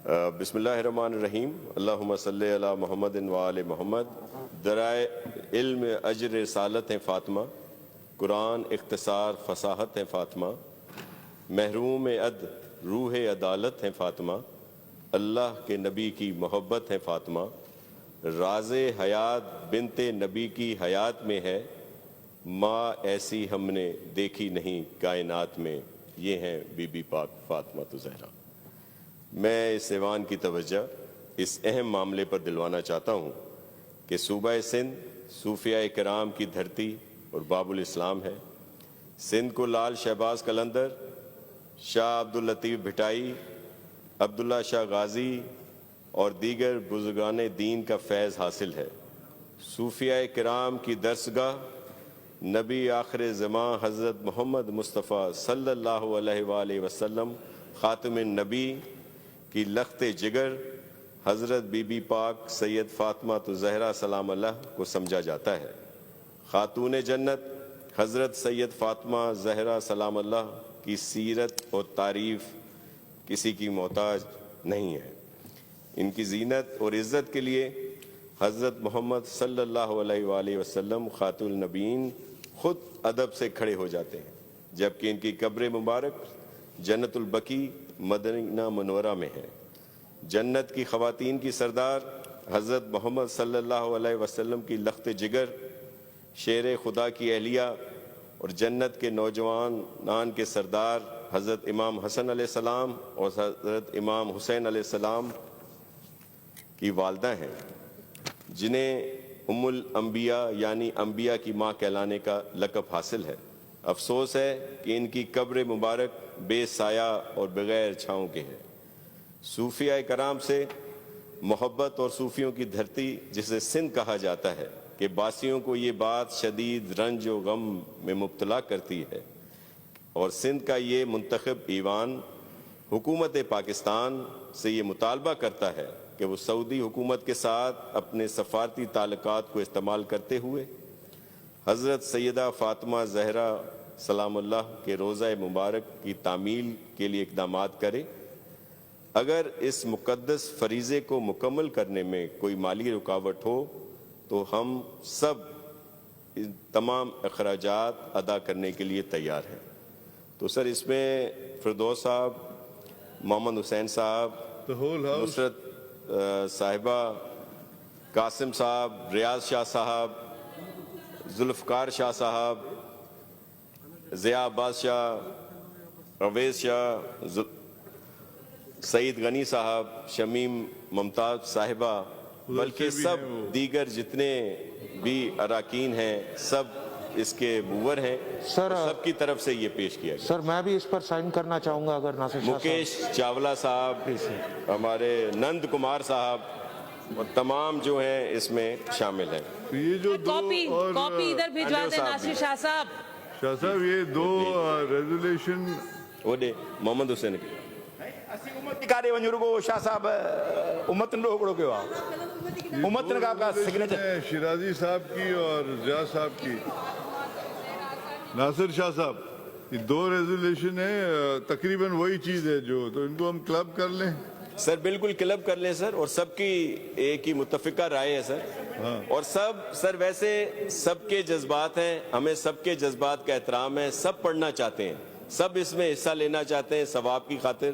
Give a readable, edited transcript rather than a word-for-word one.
بسم اللہ الرحمن الرحیم، اللہم صلی علی محمد و آل محمد۔ درائے علم اجر رسالت ہیں فاطمہ، قرآن اختصار فصاحت ہیں فاطمہ، محروم عد روح عدالت ہیں فاطمہ، اللہ کے نبی کی محبت ہے فاطمہ، راز حیات بنت نبی کی حیات میں ہے، ماں ایسی ہم نے دیکھی نہیں کائنات میں، یہ ہیں بی بی پاک فاطمہ زہرا۔ میں اس ایوان کی توجہ اس اہم معاملے پر دلوانا چاہتا ہوں کہ صوبہ سندھ صوفیاء کرام کی دھرتی اور باب الاسلام ہے۔ سندھ کو لال شہباز قلندر، شاہ عبداللطیف بھٹائی، عبداللہ شاہ غازی اور دیگر بزرگان دین کا فیض حاصل ہے۔ صوفیاء کرام کی درسگاہ نبی آخر زمان حضرت محمد مصطفیٰ صلی اللہ علیہ وآلہ وسلم خاتم النبی کی لخت جگر حضرت بی بی پاک سید فاطمہ زہرا سلام اللہ کو سمجھا جاتا ہے۔ خاتون جنت حضرت سید فاطمہ زہرا سلام اللہ کی سیرت اور تعریف کسی کی محتاج نہیں ہے۔ ان کی زینت اور عزت کے لیے حضرت محمد صلی اللہ علیہ وآلہ وسلم خاتون النبیین خود ادب سے کھڑے ہو جاتے ہیں، جبکہ ان کی قبر مبارک جنت البقیع مدینہ منورہ میں ہے۔ جنت کی خواتین کی سردار حضرت محمد صلی اللہ علیہ وسلم کی لخت جگر، شیر خدا کی اہلیہ اور جنت کے نوجوانان کے سردار حضرت امام حسن علیہ السلام اور حضرت امام حسین علیہ السلام کی والدہ ہیں، جنہیں ام الانبیاء یعنی انبیاء کی ماں کہلانے کا لقب حاصل ہے۔ افسوس ہے کہ ان کی قبر مبارک بے سایہ اور بغیر چھاؤں کے ہے۔ صوفیاء کرام سے محبت اور صوفیوں کی دھرتی جسے سندھ کہا جاتا ہے کہ باسیوں کو یہ بات شدید رنج و غم میں مبتلا کرتی ہے، اور سندھ کا یہ منتخب ایوان حکومت پاکستان سے یہ مطالبہ کرتا ہے کہ وہ سعودی حکومت کے ساتھ اپنے سفارتی تعلقات کو استعمال کرتے ہوئے حضرت سیدہ فاطمہ زہرا سلام اللہ کے روضہ مبارک کی تعمیل کے لیے اقدامات کرے۔ اگر اس مقدس فریضے کو مکمل کرنے میں کوئی مالی رکاوٹ ہو تو ہم سب تمام اخراجات ادا کرنے کے لیے تیار ہیں۔ تو سر اس میں فردوس صاحب، محمد حسین صاحب، نصرت صاحبہ، قاسم صاحب، ریاض شاہ صاحب، ذوالفقار شاہ صاحب، ضیاء عباس شاہ، اویس شاہ، سعید غنی صاحب، شمیم ممتاز صاحبہ، بلکہ سب دیگر جتنے بھی اراکین ہیں سب اس کے موور ہیں، سب کی طرف سے یہ پیش کیا گیا۔ سر میں بھی اس پر سائن کرنا چاہوں گا اگر ناصر شاہ مکیش چاولہ صاحب، ہمارے نند کمار صاحب اور تمام جو ہیں اس میں شامل ہیں۔ یہ جو کاپی ادھر بھیجوا دیں ناصر شاہ صاحب۔ شاہ صاحب یہ دو ریزولیشن وہ دے محمد حسین کے کارے ونجرگو شاہ صاحب امت نے روکڑو کیوں امت نے کہا سگنیچر شیرازی صاحب کی اور ضیاء صاحب کی۔ ناصر شاہ صاحب یہ دو ریزولیشن ہے، تقریباً وہی چیز ہے جو، تو ان کو ہم کلب کر لیں۔ سر بالکل کلب کر لیں سر، اور سب کی ایک ہی متفقہ رائے ہے سر، اور سب سر ویسے سب کے جذبات ہیں، ہمیں سب کے جذبات کا احترام ہے، سب پڑھنا چاہتے ہیں، سب اس میں حصہ لینا چاہتے ہیں ثواب کی خاطر۔